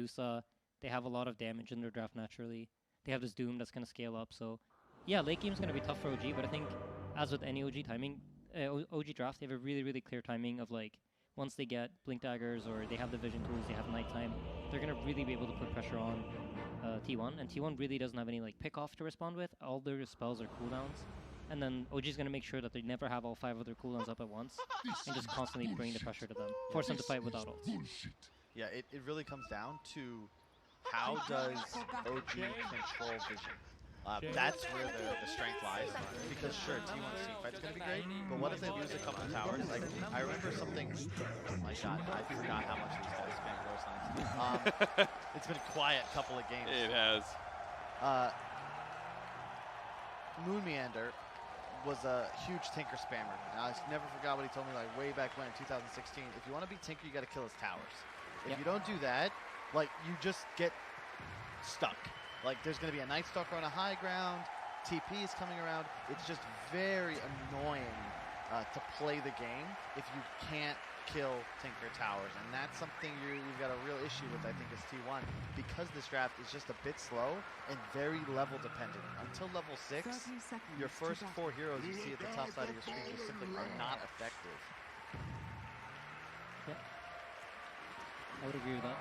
Medusa. They have a lot of damage in their draft naturally. They have this Doom that's going to scale up. So, yeah, late game is going to be tough for OG, but I think, as with any OG timing, OG draft, they have a really, really clear timing of, like, once they get Blink Daggers or they have the Vision tools, they have Nighttime, they're going to really be able to put pressure on T1. And T1 really doesn't have any, like, pick-off to respond with. All their spells are cooldowns. And then OG is going to make sure that they never have all 5 of their cooldowns up at once and just constantly bring the pressure to them, force them to fight without ults. Yeah, it really comes down to how does OG control Vision. That's where the strength lies. Because sure, T1's team fight's going to be great, but what if they lose a couple towers? Like, I remember something, oh my god, I forgot how much these guys spam gross lines. It's been a quiet couple of games. It has. Moon Meander was a huge Tinker spammer. And I never forgot what he told me like way back when in 2016. If you want to beat Tinker, you got to kill his towers. If you don't do that, like you just get stuck. Like there's going to be a Night Stalker on a high ground, TP is coming around. It's just very annoying to play the game if you can't kill Tinker towers, and that's something you've got a real issue with, I think, is T1, because this draft is just a bit slow and very level dependent. Until level 6, your first 4 heroes you see at the top side of your screen just simply are not effective. Yeah, I would agree with that.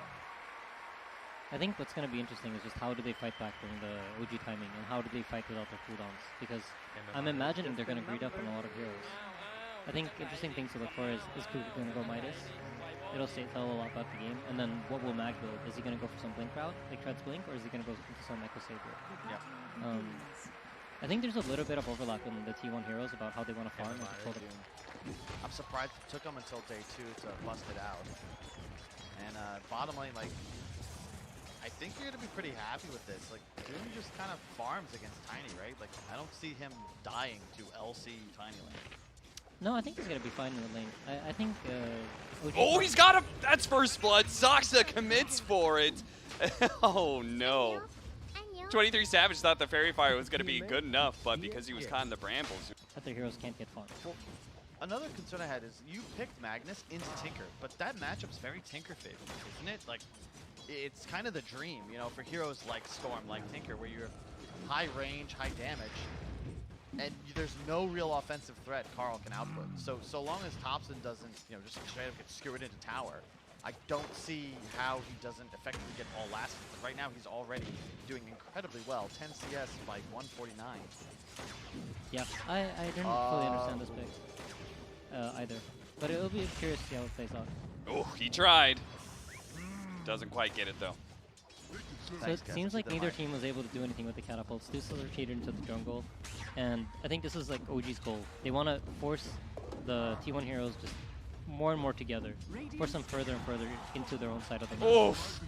I think what's going to be interesting is just how do they fight back during the OG timing, and how do they fight without their cooldowns, because I'm imagining they're going to greed up on a lot of heroes. I think interesting things to look for is Kuku going to go Midas? It'll tell a lot about the game. And then what will Mag build? Is he going to go for some Blink route, like Tread's Blink, or is he going to go into some Echo Saber? Yeah. I think there's a little bit of overlap in the T1 heroes about how they want to farm and control the game. I'm surprised it took them until day 2 to bust it out. And bottom lane, like, I think you're going to be pretty happy with this. Like, Doom just kind of farms against Tiny, right? Like, I don't see him dying to LC Tiny Lane. No, I think he's going to be fine in the lane. I think... oh, he's got him! That's first blood. Soxa commits for it. Oh, no. 23 Savage thought the Fairy Fire was going to be good enough, but because he was caught in the brambles... That their heroes can't get farmed. Well, another concern I had is you picked Magnus into Tinker, but that matchup's very Tinker favored, isn't it? Like, it's kind of the dream, you know, for heroes like Storm, like Tinker, where you're high range, high damage. And there's no real offensive threat Carl can output. So long as Thompson doesn't, you know, just straight up get skewered into tower, I don't see how he doesn't effectively get all last. But right now he's already doing incredibly well. 10 CS by 149. Yeah, I didn't fully understand this pick either. But it'll be curious to see how it plays out. Oh, he tried. Doesn't quite get it though. So it seems like neither team was able to do anything with the catapults. Stussler retreated into the jungle, and I think this is like OG's goal. They want to force the T1 heroes just more and more together, force them further and further into their own side of the map. Oof!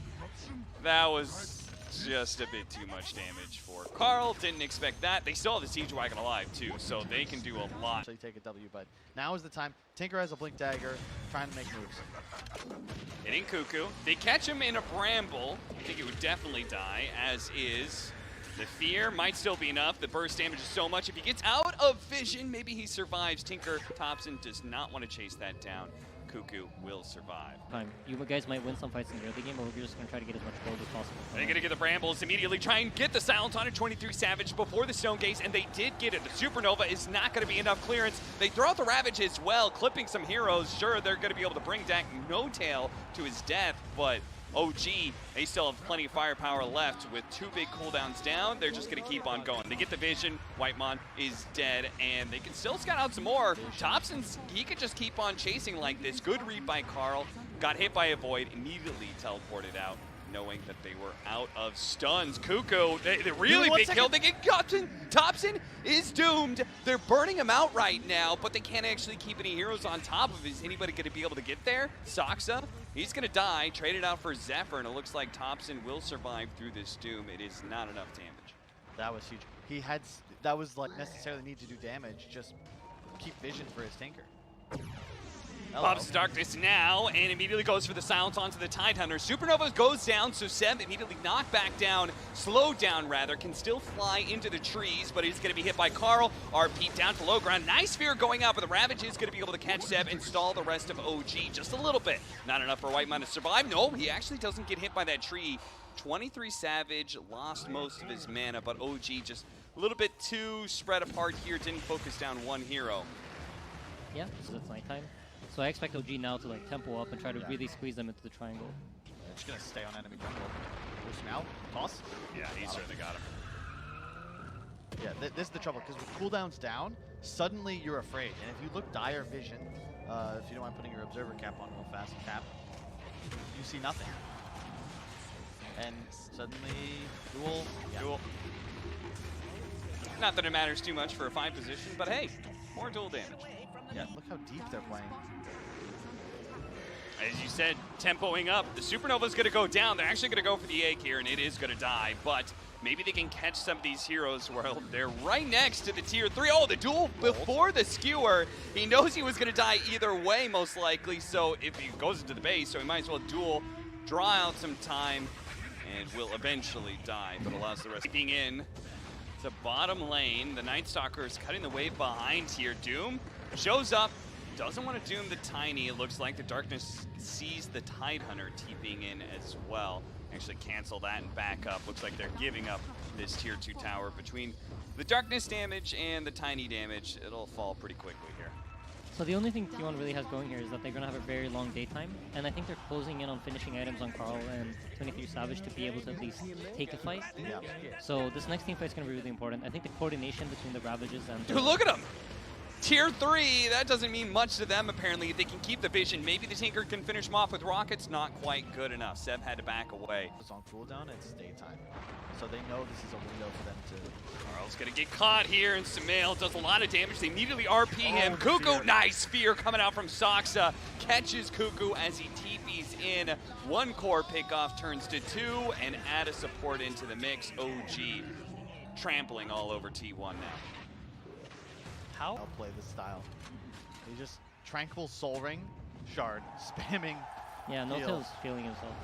That was just a bit too much damage for Carl. Didn't expect that. They still have the Siege Wagon alive too, so they can do a lot. Actually take a W, but now is the time. Tinker has a Blink Dagger, trying to make moves. Hitting Cuckoo. They catch him in a bramble. I think it would definitely die, as is the fear. Might still be enough. The burst damage is so much. If he gets out of vision, maybe he survives. Tinker Thompson does not want to chase that down. Cuckoo will survive. You guys might win some fights in the early game, but we're just going to try to get as much gold as possible. They're going to get the brambles, immediately try and get the silence on a 23 Savage before the Stone Gaze, and they did get it. The Supernova is not going to be enough clearance. They throw out the Ravage as well, clipping some heroes. Sure, they're going to be able to bring back No Tail to his death, but OG, they still have plenty of firepower left. With 2 big cooldowns down, they're just going to keep on going. They get the vision, Whitemon is dead, and they can still scout out some more. Thompson's, he could just keep on chasing like this. Good read by Carl, got hit by a Void, immediately teleported out, knowing that they were out of stuns. Cuckoo, the really big kill, they get Thompson. Thompson is doomed. They're burning him out right now, but they can't actually keep any heroes on top of him. Is anybody going to be able to get there? Soxa, he's going to die, traded out for Zephyr, and it looks like Thompson will survive through this doom. It is not enough damage. That was huge. He had, that was like necessarily need to do damage, just keep vision for his Tinker. Pops Darkness now, and immediately goes for the silence onto the Tidehunter. Supernova goes down, so Seb immediately knocked back down, slowed down rather, can still fly into the trees, but he's going to be hit by Carl. RP down to low ground. Nice Sphere going out, but the Ravage is going to be able to catch Seb and stall the rest of OG just a little bit. Not enough for White Man to survive. No, he actually doesn't get hit by that tree. 23 Savage, lost most of his mana, but OG just a little bit too spread apart here, didn't focus down one hero. Yeah, so it's nighttime. So I expect OG now to like tempo up and try to really squeeze them into the triangle. They're just gonna stay on enemy jungle. Push him out. Toss. Yeah, he certainly got him. Yeah, this is the trouble, because with cooldowns down, suddenly you're afraid. And if you look Dire Vision, if you don't mind putting your Observer cap on real fast, cap, you see nothing. And suddenly, duel. Yeah. Duel. Not that it matters too much for a 5 position, but hey, more duel damage. Yeah, look how deep they're playing. As you said, tempoing up. The Supernova's going to go down. They're actually going to go for the egg here, and it is going to die. But maybe they can catch some of these heroes while they're right next to the tier 3. Oh, the duel before the skewer. He knows he was going to die either way, most likely. So if he goes into the base, so he might as well duel, draw out some time, and will eventually die, but allows the rest being in. The bottom lane, the Night Stalker is cutting the wave behind here. Doom shows up, doesn't want to Doom the Tiny. It looks like the Darkness sees the Tidehunter TPing in as well. Actually cancel that and back up. Looks like they're giving up this tier 2 tower. Between the Darkness damage and the Tiny damage, it'll fall pretty quickly here. So the only thing T1 really has going here is that they're going to have a very long daytime, and I think they're closing in on finishing items on Carl and 23 Savage to be able to at least take a fight. Yeah. So this next team fight is going to be really important. I think the coordination between the Ravages and... Dude, look at them! Tier 3, that doesn't mean much to them apparently. If they can keep the vision, maybe the Tinker can finish them off with rockets. Not quite good enough. Seb had to back away. It's on cooldown, it's daytime. So they know this is a window for them to... Carl's gonna get caught here, and Sumail does a lot of damage. They immediately RP him. Cuckoo, nice Sphere coming out from Saksa. Catches Cuckoo as he TPs in. One core pickoff turns to 2, and add a support into the mix. OG trampling all over T1 now. How? I'll play this style. He just Tranquil Soul Ring, Shard, spamming. Yeah, No-Tail's feeling himself.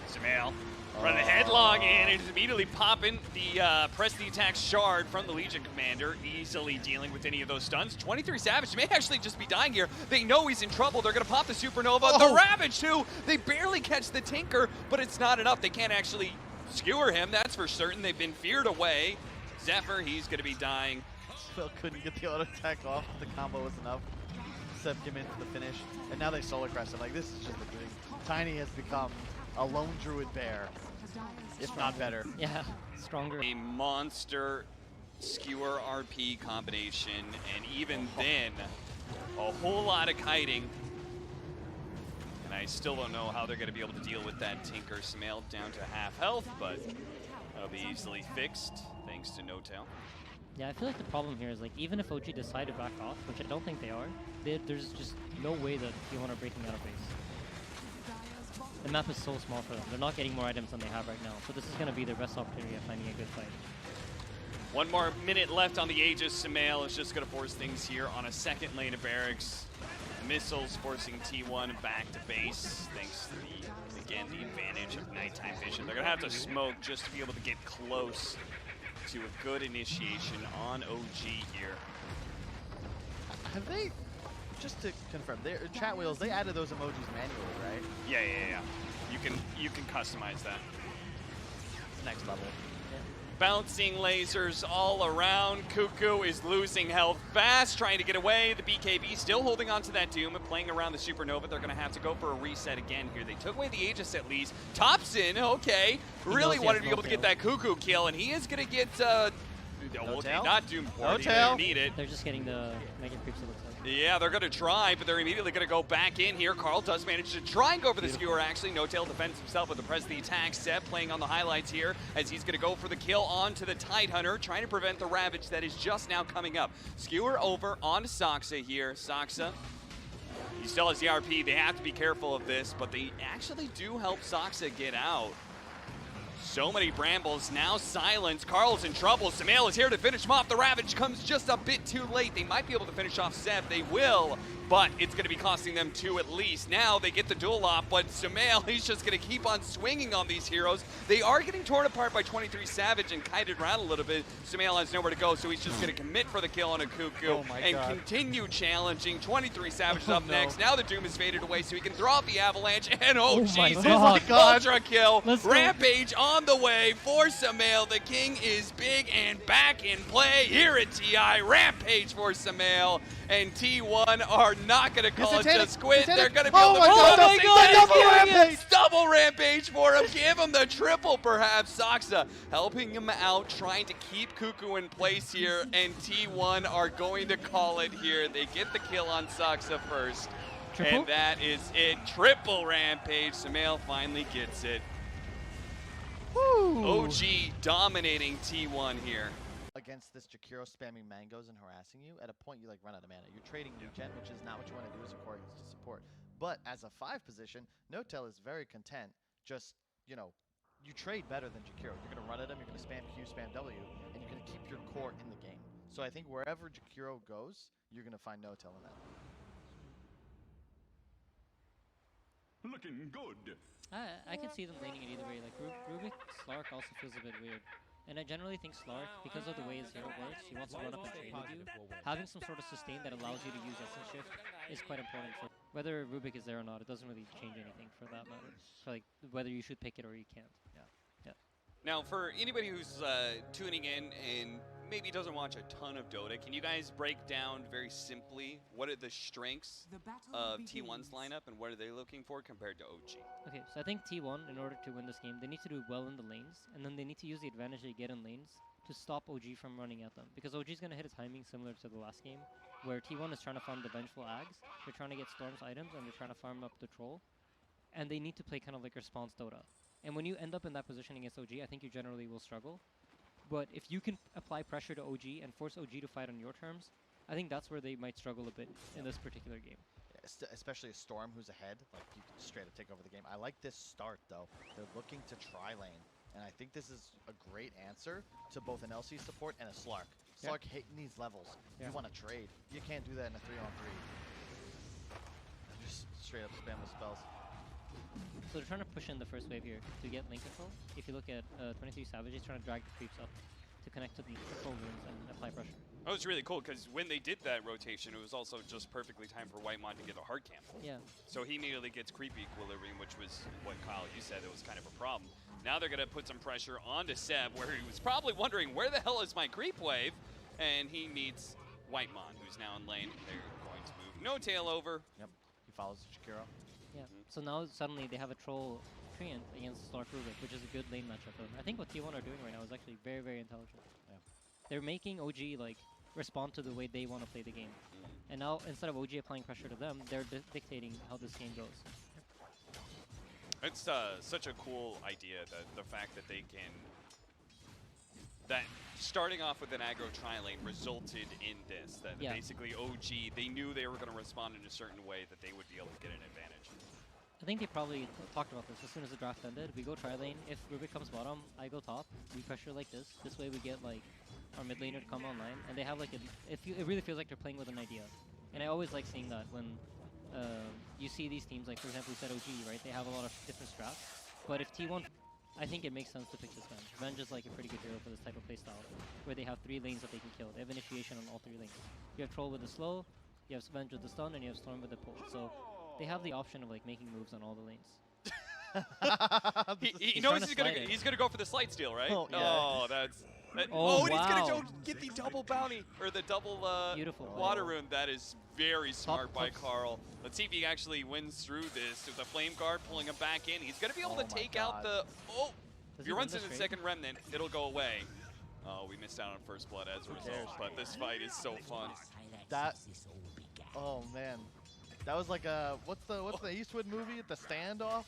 Sumail running headlong in and is immediately popping the press the attack Shard from the Legion Commander, easily dealing with any of those stuns. 23 Savage may actually just be dying here. They know he's in trouble. They're going to pop the Supernova. The Ravage, too. They barely catch the Tinker, but it's not enough. They can't actually skewer him, that's for certain. They've been feared away. Zephyr, he's going to be dying. Still couldn't get the auto attack off. The combo was enough. Seb came in for the finish, and now they solar crest him. Like, this is just the thing. Tiny has become a lone druid bear, if not better. Yeah, stronger. A monster skewer RP combination, and even then, a whole lot of kiting. And I still don't know how they're going to be able to deal with that Tinker. Sumail down to half health, but that'll be easily fixed thanks to No-Tail. Yeah, I feel like the problem here is like even if OG decide to back off, which I don't think they are, there's just no way that T1 are breaking out of base. The map is so small for them. They're not getting more items than they have right now, so this is going to be their best opportunity of finding a good fight. One more minute left on the Aegis. Sumail is just going to force things here on a second lane of barracks. Missiles forcing T1 back to base, thanks to the, again, the advantage of nighttime vision. They're going to have to smoke just to be able to get close to a good initiation on OG here. Have they, just to confirm, chat wheels, they added those emojis manually, right? Yeah. You can customize that. Next level. Bouncing lasers all around. Cuckoo is losing health fast, trying to get away. The BKB still holding on to that Doom and playing around the Supernova. They're going to have to go for a reset again here. They took away the Aegis at least. Thompson, okay, really wanted to be able to get that Cuckoo kill, and he is going to get, not Doom Port, he didn't need it. They're just getting the Mega Creeps, it looks like. Yeah, they're going to try, but they're immediately going to go back in here. Carl does manage to try and go for the skewer, actually. No-Tail defends himself with the press of the attack. Seb playing on the highlights here as he's going to go for the kill onto the Tidehunter, trying to prevent the Ravage that is just now coming up. Skewer over onto Saksa here. Saksa, he still has the RP. They have to be careful of this, but they actually do help Saksa get out. So many brambles, now silence. Carl's in trouble. Sumail is here to finish him off. The Ravage comes just a bit too late. They might be able to finish off Seb. They will. but it's going to be costing them 2 at least. Now they get the duel off, but Sumail, he's just going to keep on swinging on these heroes. They are getting torn apart by 23 Savage and kited around a little bit. Sumail has nowhere to go, so he's just going to commit for the kill on a Cuckoo and continue challenging. 23 Savage is up next. Now the Doom is faded away, so he can throw out the Avalanche, and Jesus, ultra kill. Rampage on the way for Sumail. The king is big and back in play here at TI. Rampage for Sumail, and T1 are not going to call it just quit. They're going to be able to double rampage for him. Give him the triple, perhaps. Saksa helping him out, trying to keep Cuckoo in place here, and T1 are going to call it here. They get the kill on Saksa first, and that is it. Triple rampage. Sumail finally gets it. Woo. OG dominating T1 here. Against this Jakiro spamming mangoes and harassing you, at a point you like run out of mana. You're trading regen, which is not what you want to do as a core against support. But as a 5 position, Notel is very content. Just, you know, you trade better than Jakiro. You're going to run at him, you're going to spam Q, spam W, and you're going to keep your core in the game. So I think wherever Jakiro goes, you're going to find Notel in that. Looking good. I can see them leaning it either way. Like Rubik Slark also feels a bit weird. And I generally think Slark, because of the way his hero works, he wants to run up and trade with you. Having some sort of sustain that allows you to use Essence Shift is quite important. For whether Rubik is there or not, it doesn't really change anything for that matter. For like whether you should pick it or you can't. Yeah. Now, for anybody who's tuning in and maybe doesn't watch a ton of Dota, can you guys break down very simply what are the strengths of T1's lineup and what are they looking for compared to OG? Okay, so I think T1, in order to win this game, they need to do well in the lanes, and then they need to use the advantage they get in lanes to stop OG from running at them. Because OG is going to hit a timing similar to the last game, where T1 is trying to farm the Vengeful Ags, they're trying to get Storm's items, and they're trying to farm up the Troll, and they need to play kind of like response Dota. And when you end up in that position against OG, I think you generally will struggle. But if you can apply pressure to OG and force OG to fight on your terms, I think that's where they might struggle a bit in this particular game. Especially a Storm who's ahead, like you can straight up take over the game. I like this start though. They're looking to tri-lane, and I think this is a great answer to both an LC support and a Slark. Slark hitting these levels. You want to trade. You can't do that in a 3-on-3. Just straight up spam the spells. So they're trying to push in the first wave here to get lane control. If you look at 23 Savage, he's trying to drag the creeps up to connect to the control rooms and apply pressure. Oh, it's really cool because when they did that rotation, it was also just perfectly timed for Whitemon to get a hard camp. Yeah. So he immediately gets creep equilibrium, which was what Kyle, you said, it was kind of a problem. Now they're going to put some pressure onto Seb, where he was probably wondering, where the hell is my creep wave? And he meets Whitemon, who's now in lane. They're going to move No Tail over. Yep, he follows Jakiro. Yeah, so now suddenly they have a Troll Treant against Slark Rubik, which is a good lane matchup for them. I think what T1 are doing right now is actually very, very intelligent. Yeah. They're making OG like respond to the way they want to play the game. And now, instead of OG applying pressure to them, they're dictating how this game goes. It's such a cool idea, that the fact that they can... That starting off with an aggro tri-lane resulted in this. That basically OG, they knew they were going to respond in a certain way that they would be able to get an advantage. I think they probably talked about this as soon as the draft ended. We go tri-lane. If Rubik comes bottom, I go top. We pressure like this. This way we get like our mid laner to come online. And they have like it really feels like they're playing with an idea. And I always like seeing that when you see these teams, like for example we said OG, right? They have a lot of different strats. But if T1, I think it makes sense to pick this Venge. Venge is like a pretty good hero for this type of playstyle, where they have 3 lanes that they can kill. They have initiation on all 3 lanes. You have Troll with the slow, you have Venge with the stun, and you have Storm with the pull. So they have the option of like making moves on all the lanes. he knows he's gonna go for the slight steal, right? Oh, yeah. And he's gonna go get the double bounty, or the double water rune. That is very smart by Carl. Let's see if he actually wins through this. With the flame guard pulling him back in, he's gonna be able to take out the. If he runs into the second remnant, it'll go away. Oh, we missed out on first blood as a result. But this fight is so fun. Oh man. That was like a what's the Eastwood movie? The Standoff?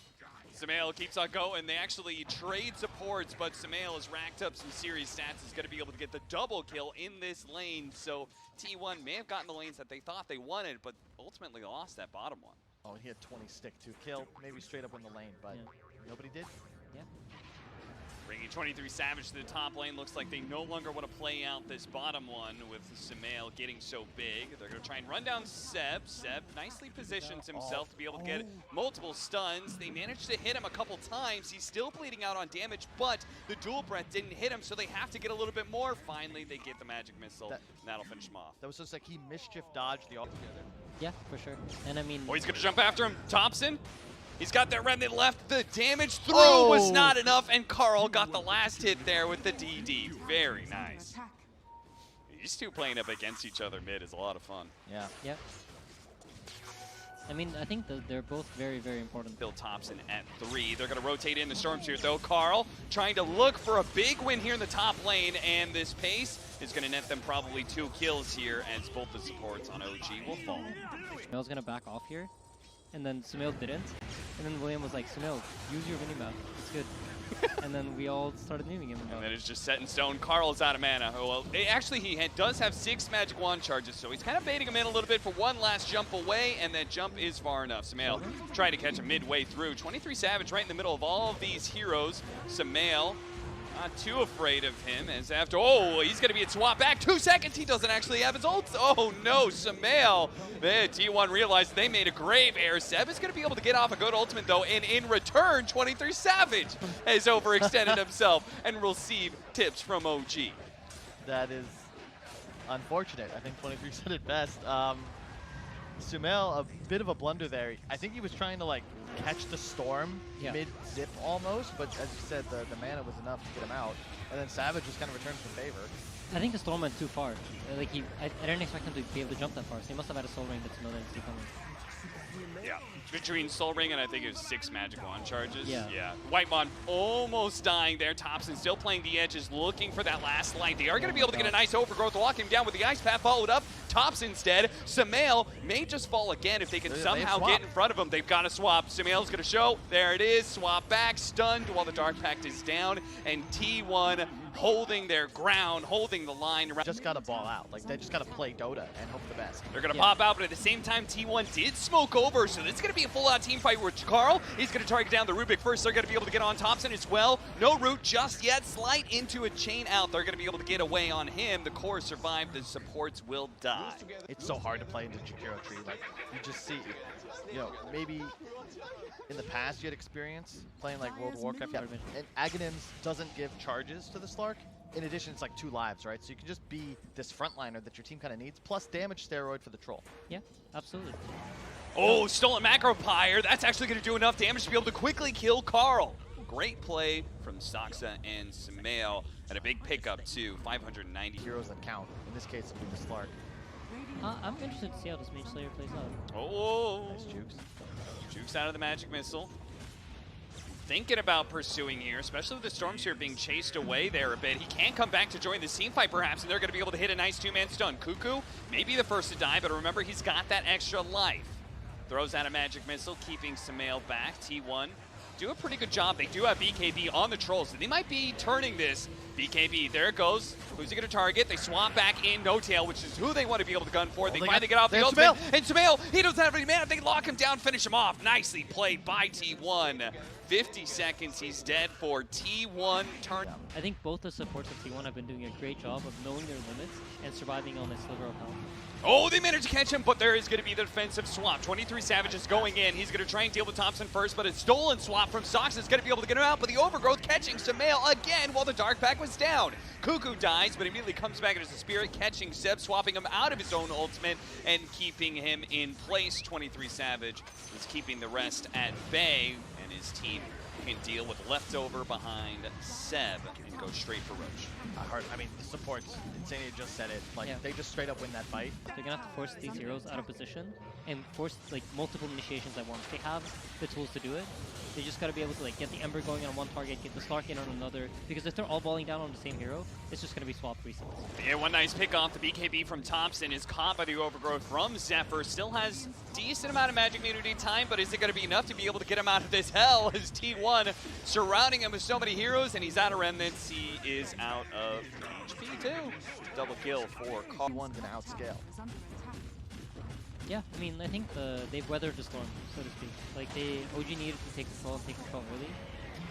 Sumail keeps on going. They actually trade supports, but Sumail has racked up some serious stats. He's going to be able to get the double kill in this lane. So T1 may have gotten the lanes that they thought they wanted, but ultimately lost that bottom one. Oh, he had 20 stick to kill, maybe straight up in the lane, but nobody did. Yeah. Bringing 23 Savage to the top lane. Looks like they no longer want to play out this bottom one with Sumail getting so big. They're going to try and run down Seb. Seb nicely positions himself to be able to get multiple stuns. They managed to hit him a couple times. He's still bleeding out on damage, but the dual breath didn't hit him, so they have to get a little bit more. Finally, they get the magic missile, and that'll finish him off. That was just like he mischief dodged the altogether. Yeah, for sure. And I mean, Oh, he's going to jump after him. Thompson. He's got that remnant left. The damage through Oh. was not enough, and Carl got the last hit there with the DD. Very nice. These two playing up against each other mid is a lot of fun. Yeah. yeah. I mean, I think they're both very, very important. Bill Thompson at 3. They're going to rotate in the Storms here, though. Carl trying to look for a big win here in the top lane, and this pace is going to net them probably 2 kills here, as both the supports on OG will fall. Sumail's gonna back off here, and then Sumail didn't. And then William was like, Sumail, use your mini-map. It's good. And then we all started naming him. And then it's just set in stone. Carl is out of mana. Oh, well, actually, he does have 6 magic wand charges, so he's kind of baiting him in a little bit for one last jump away, and that jump is far enough. Sumail trying to catch him midway through. 23 Savage right in the middle of all of these heroes. Sumail not too afraid of him, as after, oh, he's going to be a swap back. 2 seconds, he doesn't actually have his ult. Oh no, Sumail. T1 realized they made a grave error. Seb is going to be able to get off a good ultimate though, and in return, 23 Savage has overextended himself and receive tips from OG. That is unfortunate. I think 23 said it best. Sumail, a bit of a blunder there. I think he was trying to like catch the storm mid-zip almost, but as you said, the mana was enough to get him out. And then Savage just kind of returns the favor. I think the storm went too far. Like I didn't expect him to be able to jump that far. So he must have had a soul ring that's another NC coming. Yeah, between Soul Ring and I think it was 6 magic wand charges. Yeah. Whitemon almost dying there. Thompson still playing the edges, looking for that last light. They are going to be able to get a nice overgrowth, walk him down with the ice path, followed up. Thompson's dead. Sumail may just fall again if they can somehow get in front of him. They've got to swap. Sumail's going to show. There it is. Swap back, stunned while the Dark Pact is down, and T1 holding their ground, holding the line. Just got to ball out. Like, they just got to play Dota and hope for the best. They're going to pop out, but at the same time, T1 did smoke over, so this is going to be a full-out team fight with Carl. He's going to target down the Rubik first. They're going to be able to get on Thompson as well. No root just yet. Slide into a chain out. They're going to be able to get away on him. The core survived. The supports will die. It's so hard to play into Jakiro Tree. Like, you just see, you know, maybe in the past you had experience playing like World of Warcraft, and Aghanim's doesn't give charges to the Slark. In addition, it's like 2 lives, right? So you can just be this frontliner that your team kind of needs, plus damage steroid for the troll. Yeah, absolutely. Oh, stolen macro pyre. That's actually going to do enough damage to be able to quickly kill Carl. Great play from Saksa and Sumail, and a big pickup too. 590 heroes that count. In this case, it'll be the Slark. I'm interested to see how this Mage Slayer plays out. Oh, Nice jukes. Jukes out of the magic missile. Thinking about pursuing here, especially with the Stormseer being chased away there a bit. He can come back to join the team fight perhaps, and they're going to be able to hit a nice 2-man stun. Cuckoo may be the first to die, but remember he's got that extra life. Throws out a magic missile, keeping Sumail back. T1 do a pretty good job. They do have BKB on the trolls, and they might be turning this. BKB, there it goes. Who's he going to target? They swap back in No Tail, which is who they want to be able to gun for. They finally get off the ultimate. And Sumail, he doesn't have any mana. They lock him down, finish him off. Nicely played by T1. 50 seconds, he's dead for T1 turn. I think both the supports of T1 have been doing a great job of knowing their limits and surviving on a sliver of health. Oh, they managed to catch him, but there is going to be the defensive swap. 23 Savage is going in. He's going to try and deal with Thompson first, but a stolen swap from Sox is going to be able to get him out, but the overgrowth catching Sumail again while the Dark Pack was down. Cuckoo dies, but immediately comes back as a spirit, catching Seb, swapping him out of his own ultimate and keeping him in place. 23 Savage is keeping the rest at bay, and his team can deal with leftover behind Seb and go straight for Roche. I mean, the supports, Insania just said it, like, they just straight up win that fight. They're going to have to force these heroes out of position and force, like, multiple initiations at once. They have the tools to do it. They just got to be able to, like, get the Ember going on one target, get the Slark in on another, because if they're all balling down on the same hero, it's just going to be swapped resets. Yeah, one nice pick off. The BKB from Thompson is caught by the overgrowth from Zephyr. Still has decent amount of magic immunity time, but is it going to be enough to be able to get him out of this hell? As T1 surrounding him with so many heroes, and he's out of remnants. He is out of HP too. Double kill for Carl. T1's gonna outscale. Yeah, I mean, I think they've weathered the storm, so to speak. Like, OG needed to take control early.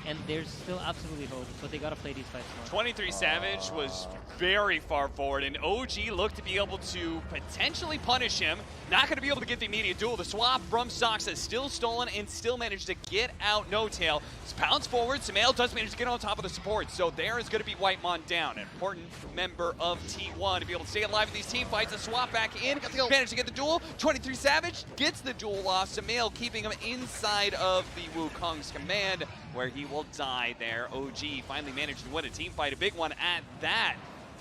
and there's still absolutely hope, but they gotta play these fights more. 23 Savage was very far forward, and OG looked to be able to potentially punish him. Not going to be able to get the immediate duel. The swap from Sox is still stolen and still managed to get out No Tail. Pounds forward, Sumail does manage to get on top of the support, so there is going to be Whitemon down. An important member of T1 to be able to stay alive in these team fights. A swap back in, managed to get the duel. 23 Savage gets the duel off. Sumail keeping him inside of the Wukong's command, where he will die there. OG finally managed to win a team fight, a big one at that,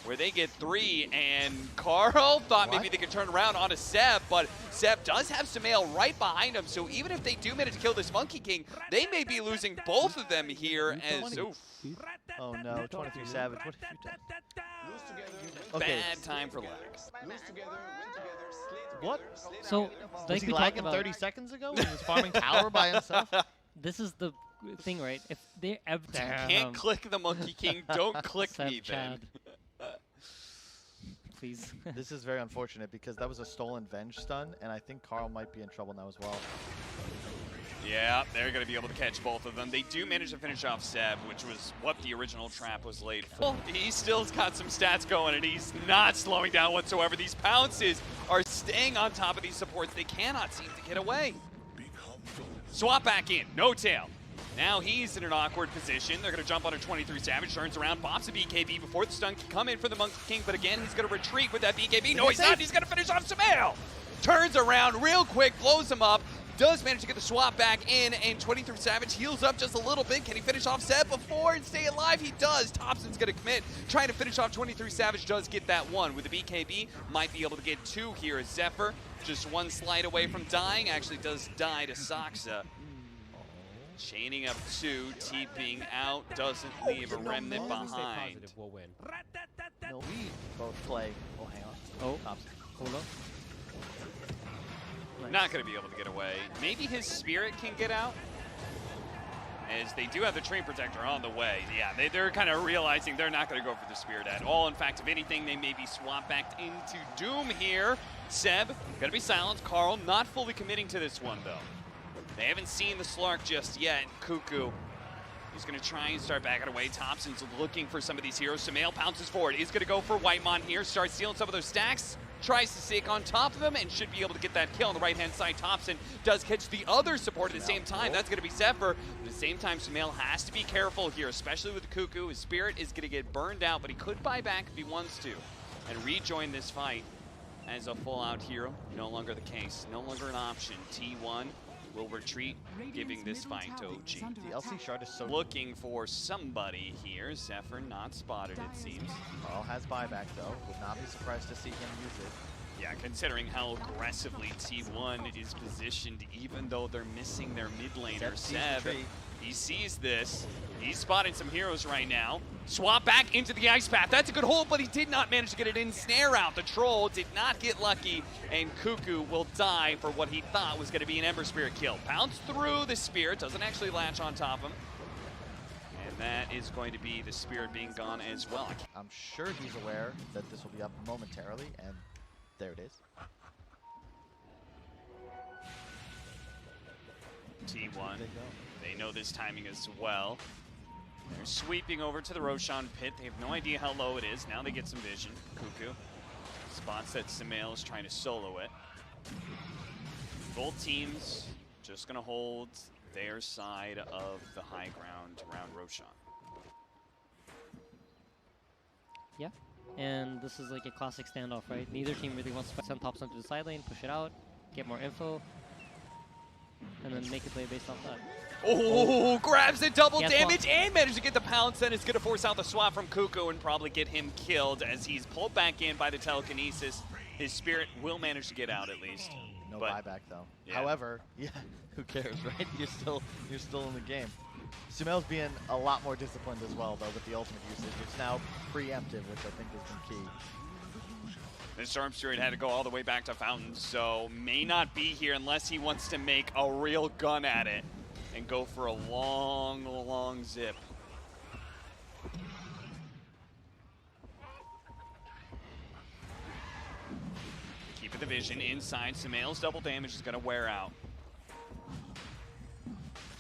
where they get 3, and Carl thought maybe they could turn around onto Seb, but Seb does have Sumail right behind him, so even if they do manage to kill this Monkey King, they may be losing both of them here as, oof. Oh no, 23 Savage, what have you done? Bad time for lag. What? So, Was like he we talked lagging about, 30 seconds ago when he was farming tower by himself? this is the thing, right? If they ever Can't click the Monkey King, don't click Seb me then. Chad. Please. This is very unfortunate because that was a stolen Venge stun, and I think Carl might be in trouble now as well. Yeah, they're going to be able to catch both of them. They do manage to finish off Seb, which was what the original trap was laid for. He still's got some stats going, and he's not slowing down whatsoever. These pounces are staying on top of these supports. They cannot seem to get away. Swap back in, No Tail. Now he's in an awkward position. They're going to jump on a 23 Savage, turns around, pops a BKB before the stun can come in for the Monkey King, but again, he's going to retreat with that BKB. No, he's not. He's going to finish off Sumail. Turns around real quick, blows him up, does manage to get the swap back in, and 23 Savage heals up just a little bit. Can he finish off Seb before and stay alive? He does. Thompson's going to commit. Trying to finish off 23 Savage, does get that one. With the BKB, might be able to get 2 here. Zephyr, just 1 slide away from dying, actually does die to Soxa. Chaining up 2, TPing out, doesn't leave a remnant behind. We'll win. No, we both play. Oh, hang on. Oh, Thompson. hold up. Not going to be able to get away. Maybe his Spirit can get out, as they do have the Train Protector on the way. Yeah, they're kind of realizing they're not going to go for the Spirit at all. In fact, if anything, they may be swapped back into Doom here. Seb, going to be silenced. Carl not fully committing to this one, though. They haven't seen the Slark just yet. Cuckoo, he's going to try and start backing away. Thompson's looking for some of these heroes. Sumail pounces forward. He's going to go for Whitemon here. Starts stealing some of those stacks. Tries to stick on top of them and should be able to get that kill on the right-hand side. Thompson does catch the other support at the same time. That's going to be Zephyr. At the same time, Sumail has to be careful here, especially with the Cuckoo. His Spirit is going to get burned out, but he could buy back if he wants to and rejoin this fight as a full-out hero. No longer the case. No longer an option. T1 will retreat, giving this fight to OG. The LC shard is so Looking for somebody here. Zephyr not spotted, it seems. Carl has buyback though. Would not be surprised to see him use it. Yeah, considering how aggressively T1 is positioned, even though they're missing their mid laner, Seb, he sees this. He's spotting some heroes right now. Swap back into the ice path. That's a good hold, but he did not manage to get it in. Snare out. The troll did not get lucky, and Cuckoo will die for what he thought was going to be an Ember Spirit kill. Pounds through the Spirit, doesn't actually latch on top of him. And that is going to be the Spirit being gone as well. I'm sure he's aware that this will be up momentarily, and there it is. T1, they know this timing as well. They're sweeping over to the Roshan pit. They have no idea how low it is. Now they get some vision. Cuckoo spots that Sumail is trying to solo it. Both teams just going to hold their side of the high ground around Roshan. Yeah, and this is like a classic standoff, right? Neither team really wants to send Thompson to the side lane, push it out, get more info, and then make a play based off that. Oh, grabs the double Yes, damage and manages to get the pounce. Then it's going to force out the swap from Cuckoo and probably get him killed as he's pulled back in by the telekinesis. His Spirit will manage to get out at least. No but buyback though. yeah. However, yeah, who cares, right? You're still in the game. Sumail's being a lot more disciplined as well though with the ultimate usage. It's now preemptive, which I think has been key. The Storm Spirit had to go all the way back to Fountain, so may not be here unless he wants to make a real gun at it and go for a long, long zip. Keeping the vision inside. Sumail's double damage is going to wear out.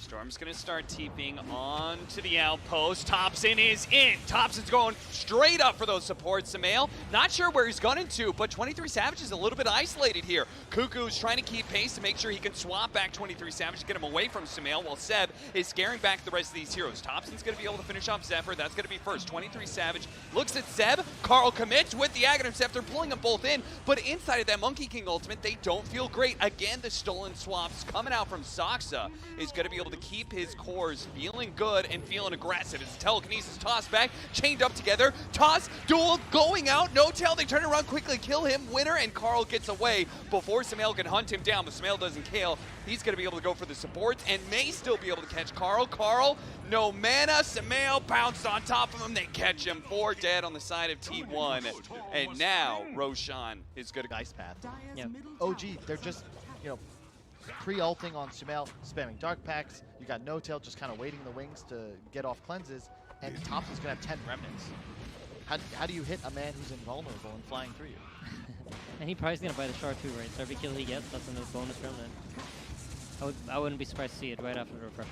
Storm's gonna start TPing on to the outpost. Thompson is in. Thompson's going straight up for those supports. Samael, not sure where he's gunning to, but 23 Savage is a little bit isolated here. Cuckoo's trying to keep pace to make sure he can swap back 23 Savage to get him away from Samael, while Seb is scaring back the rest of these heroes. Thompson's gonna be able to finish off Zephyr. That's gonna be first. 23 Savage looks at Seb. Carl commits with the Aghanim Scepter, pulling them both in, but inside of that Monkey King ultimate, they don't feel great. Again, the stolen swaps coming out from Soxa is gonna be able to keep his cores feeling good and feeling aggressive. It's telekinesis toss back, chained up together. Toss, duel going out, no tail. They turn around quickly, kill him, winner, and Carl gets away before Samael can hunt him down. But Samael doesn't kill. He's going to be able to go for the supports and may still be able to catch Carl. Carl, no mana. Samael bounced on top of him. They catch him. 4 dead on the side of T1. And now Roshan is going to Nice path. Yep. OG, they're just, you know, pre-ulting on Sumail, spamming dark packs. You got No Tail just kind of waiting in the wings to get off cleanses, and Thompson's gonna have 10 remnants. How do you hit a man who's invulnerable and flying through you? And he probably gonna buy the shard too, right? So every kill he gets, that's another bonus remnant. I wouldn't be surprised to see it right after the refresh.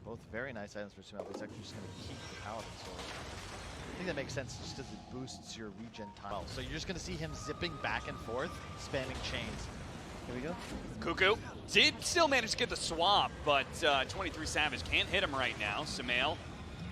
Both very nice items for Sumail, but he's actually just gonna keep the Paladin Sword. I think that makes sense just because it boosts your regen time. Well, so you're just gonna see him zipping back and forth, spamming chains. Here we go. Cuckoo did still manage to get the swap, but 23 Savage can't hit him right now. Samael,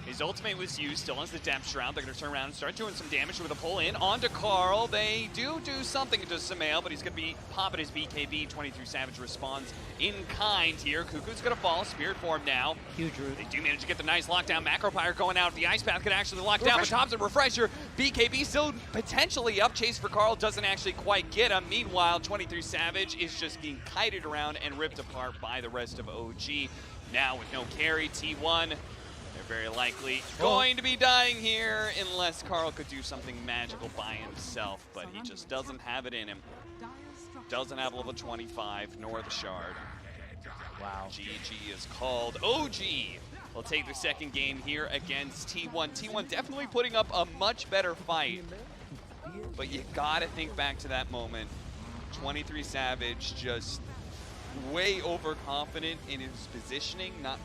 his ultimate was used, still has the Depth Shroud. They're going to turn around and start doing some damage with a pull in onto Carl. They do something to Samael, but he's going to be popping his BKB. 23 Savage responds in kind here. Cuckoo's going to fall, Spirit Form now. Huge root. They do manage to get the nice lockdown. Macropire going out. The Ice Path can actually lock down, but Thompson Refresher. BKB still potentially up. Chase for Carl doesn't actually quite get him. Meanwhile, 23 Savage is just being kited around and ripped apart by the rest of OG. Now with no carry, T1, they're very likely going to be dying here unless Carl could do something magical by himself, but he just doesn't have it in him. Doesn't have level 25, nor the shard. Wow. GG is called. OG will take the second game here against T1. T1 definitely putting up a much better fight, but you gotta think back to that moment. 23 Savage just way overconfident in his positioning, not